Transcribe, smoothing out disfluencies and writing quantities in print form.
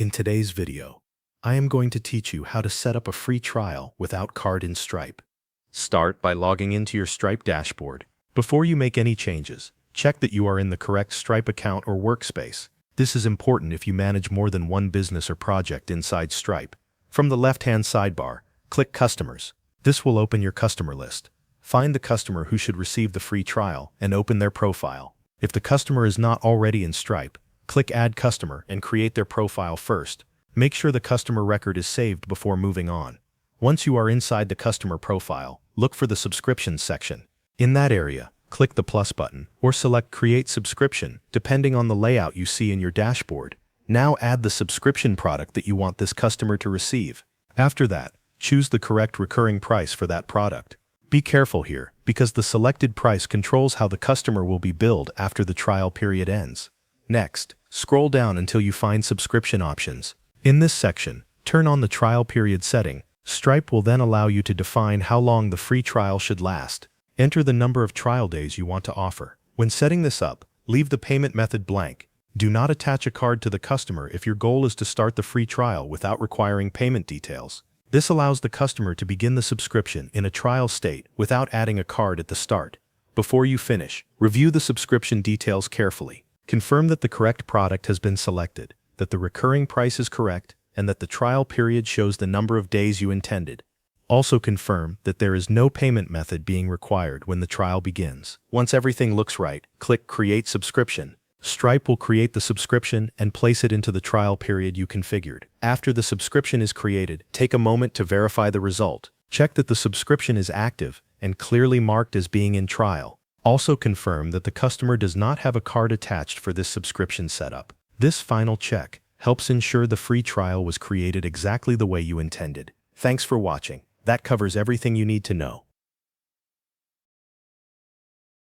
In today's video, I am going to teach you how to set up a free trial without card in Stripe. Start by logging into your Stripe dashboard. Before you make any changes, check that you are in the correct Stripe account or workspace. This is important if you manage more than one business or project inside Stripe. From the left-hand sidebar, click Customers. This will open your customer list. Find the customer who should receive the free trial and open their profile. If the customer is not already in Stripe, click Add Customer and create their profile first. Make sure the customer record is saved before moving on. Once you are inside the customer profile, look for the Subscriptions section. In that area, click the plus button or select Create Subscription, depending on the layout you see in your dashboard. Now add the subscription product that you want this customer to receive. After that, choose the correct recurring price for that product. Be careful here, because the selected price controls how the customer will be billed after the trial period ends. Next, scroll down until you find Subscription Options. In this section, turn on the trial period setting. Stripe will then allow you to define how long the free trial should last. Enter the number of trial days you want to offer. When setting this up, leave the payment method blank. Do not attach a card to the customer if your goal is to start the free trial without requiring payment details. This allows the customer to begin the subscription in a trial state without adding a card at the start. Before you finish, review the subscription details carefully. Confirm that the correct product has been selected, that the recurring price is correct, and that the trial period shows the number of days you intended. Also confirm that there is no payment method being required when the trial begins. Once everything looks right, click Create Subscription. Stripe will create the subscription and place it into the trial period you configured. After the subscription is created, take a moment to verify the result. Check that the subscription is active and clearly marked as being in trial. Also confirm that the customer does not have a card attached for this subscription setup. This final check helps ensure the free trial was created exactly the way you intended. Thanks for watching. That covers everything you need to know.